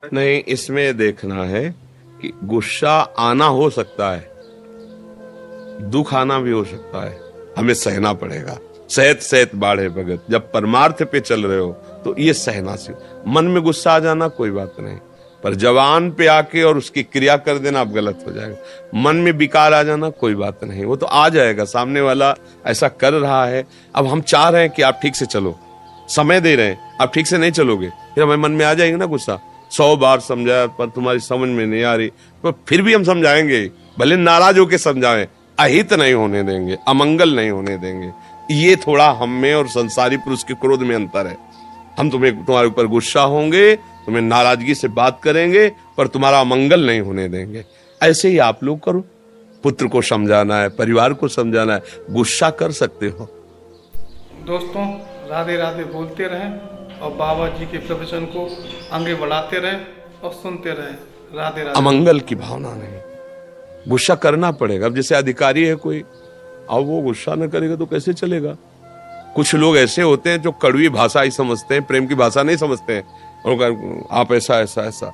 नहीं, इसमें देखना है कि गुस्सा आना हो सकता है, दुख आना भी हो सकता है, हमें सहना पड़ेगा। सहत सहत बाढ़े भगत, जब परमार्थ पे चल रहे हो तो ये सहना से। मन में गुस्सा आ जाना कोई बात नहीं, पर जवान पे आके और उसकी क्रिया कर देना आप गलत हो जाएगा। मन में विकार आ जाना कोई बात नहीं, वो तो आ जाएगा, सामने वाला ऐसा कर रहा है। अब हम चाह रहे हैं कि आप ठीक से चलो, समय दे रहे हैं, आप ठीक से नहीं चलोगे, फिर हमारे मन में आ जाएगा ना गुस्सा। 100 बार समझाया पर तुम्हारी समझ में नहीं आ रही, तो फिर भी हम समझाएंगे, भले नाराज होकर समझाएं, अहित नहीं होने देंगे, अमंगल नहीं होने देंगे। ये थोड़ा हम में और संसारी पुरुष के क्रोध में अंतर है। हम तुम्हारे ऊपर गुस्सा होंगे, तुम्हें नाराजगी से बात करेंगे, पर तुम्हारा अमंगल नहीं होने देंगे। ऐसे ही आप लोग करो, पुत्र को समझाना है, परिवार को समझाना है, गुस्सा कर सकते हो। दोस्तों, राधे राधे बोलते रहें और बाबा जी के प्रवचन को आगे बढ़ाते रहें और सुनते रहें। राधे राधे। अमंगल की भावना नहीं, गुस्सा करना पड़ेगा। अब जैसे अधिकारी है कोई, अब वो गुस्सा न करेगा तो कैसे चलेगा। कुछ लोग ऐसे होते हैं जो कड़वी भाषा ही समझते हैं, प्रेम की भाषा नहीं समझते हैं, और आप ऐसा ऐसा ऐसा,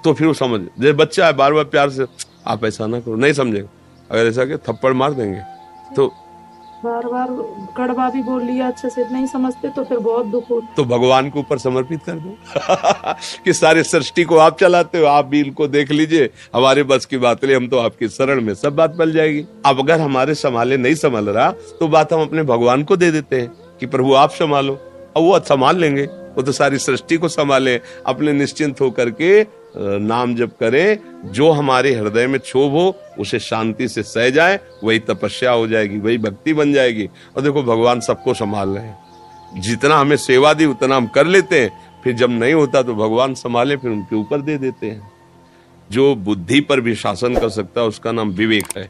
तो फिर वो समझ, जैसे बच्चा है बार बार प्यार से आप ऐसा ना करो, नहीं समझेगा। अगर ऐसा कि थप्पड़ मार देंगे तो बार बार कड़वा भी बोल लिया, अच्छे से नहीं समझते तो फिर बहुत दुख होता। तो भगवान के ऊपर समर्पित कर दो कि सारे सृष्टि को आप चलाते हो, आप भी इनको देख लीजिए, हमारे बस की बात नहीं, हम तो आपकी शरण में, सब बात बल जाएगी। अब अगर हमारे संभाले नहीं संभल रहा तो बात हम अपने भगवान को दे देते हैं कि प्रभु आप संभालो, और वो संभाल लेंगे। वो तो सारी सृष्टि को संभाले, अपने निश्चिंत होकर के नाम जप करें, जो हमारे हृदय में क्षोभ हो उसे शांति से सह जाए, वही तपस्या हो जाएगी, वही भक्ति बन जाएगी। और देखो भगवान सबको संभाल रहे हैं, जितना हमें सेवा दी उतना हम कर लेते हैं, फिर जब नहीं होता तो भगवान संभाले, फिर उनके ऊपर दे देते हैं। जो बुद्धि पर भी शासन कर सकता है उसका नाम विवेक है।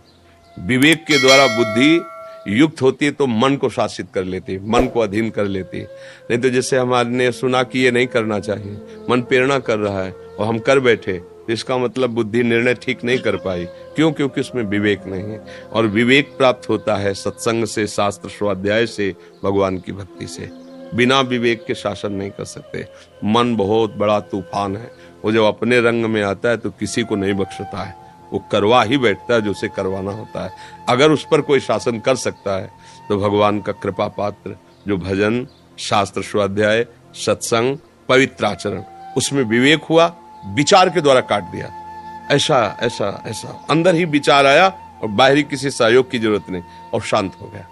विवेक के द्वारा बुद्धि युक्त होती है तो मन को शासित कर लेती है, मन को अधीन कर लेती है। नहीं तो जैसे हमारे सुना कि ये नहीं करना चाहिए, मन प्रेरणा कर रहा है और हम कर बैठे, तो इसका मतलब बुद्धि निर्णय ठीक नहीं कर पाई। क्यों? क्योंकि उसमें विवेक नहीं है। और विवेक प्राप्त होता है सत्संग से, शास्त्र स्वाध्याय से, भगवान की भक्ति से। बिना विवेक के शासन नहीं कर सकते। मन बहुत बड़ा तूफान है, वो जब अपने रंग में आता है तो किसी को नहीं बख्शता है, वो करवा ही बैठता है जो उसे करवाना होता है। अगर उस पर कोई शासन कर सकता है तो भगवान का कृपा पात्र, जो भजन, शास्त्र स्वाध्याय, सत्संग, पवित्र आचरण, उसमें विवेक हुआ, विचार के द्वारा काट दिया। ऐसा ऐसा ऐसा अंदर ही विचार आया और बाहरी किसी सहयोग की जरूरत नहीं, और शांत हो गया।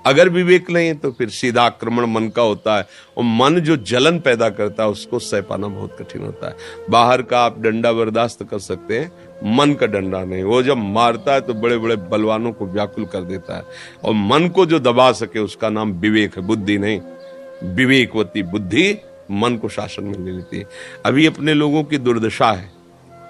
अगर विवेक नहीं तो फिर सीधा आक्रमण मन का होता है, और मन जो जलन पैदा करता है उसको सह पाना बहुत कठिन होता है। बाहर का आप डंडा बर्दाश्त कर सकते हैं, मन का डंडा नहीं। वो जब मारता है तो बड़े बड़े बलवानों को व्याकुल कर देता है, और मन को जो दबा सके उसका नाम विवेक है, बुद्धि नहीं। विवेकवती बुद्धि मन को शासन में ले लेती है। अभी अपने लोगों की दुर्दशा है,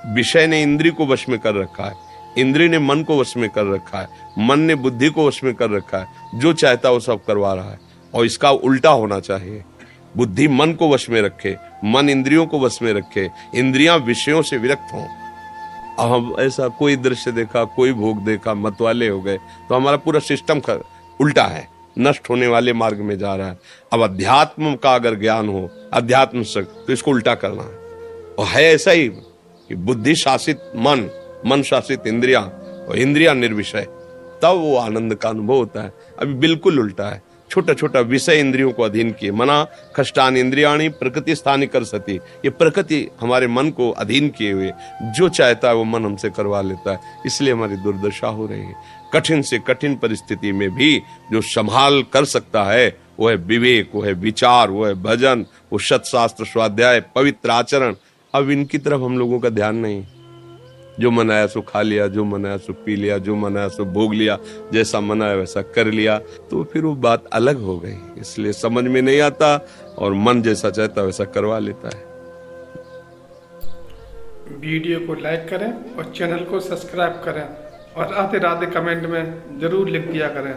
विषय ने इंद्री को वश में कर रखा है, इंद्री ने मन को वश में कर रखा है, मन ने बुद्धि को वश में कर रखा है। जो चाहता वो सब करवा रहा है, और इसका उल्टा होना चाहिए। बुद्धि मन को वश में रखे, मन इंद्रियों को वश में रखे, इंद्रियां विषयों से विरक्त हों। अब हम ऐसा कोई दृश्य देखा, कोई भोग देखा, मतवाले हो गए, तो हमारा पूरा सिस्टम उल्टा है, नष्ट होने वाले मार्ग में जा रहा है। अब अध्यात्म का अगर ज्ञान हो, अध्यात्म से, तो इसको उल्टा करना है। और है ऐसा ही कि बुद्धि शासित मन, मन शासित इंद्रियां, और इंद्रियां निर्विषय, तब वो आनंद का अनुभव होता है। अभी बिल्कुल उल्टा है, छोटा छोटा विषय इंद्रियों को अधीन किए। मना खष्टान इंद्रियाणी प्रकृति स्थानी कर सती, ये प्रकृति हमारे मन को अधीन किए हुए, जो चाहता है वो मन हमसे करवा लेता है। इसलिए हमारी दुर्दशा हो रही है। कठिन से कठिन परिस्थिति में भी जो संभाल कर सकता है वो है विवेक, वो है विचार, वो है भजन, वो सत्शास्त्र स्वाध्याय, पवित्र आचरण। अब इनकी तरफ हम लोगों का ध्यान नहीं। जो मन आया सो खा लिया, जो मन आया सो पी लिया, जो मन आया सो भोग लिया, जैसा मन आया वैसा कर लिया, तो फिर वो बात अलग हो गई। इसलिए समझ में नहीं आता, और मन जैसा चाहता वैसा करवा लेता है। वीडियो को लाइक करें और चैनल को सब्सक्राइब करें, और राधे राधे कमेंट में जरूर लिख दिया करें।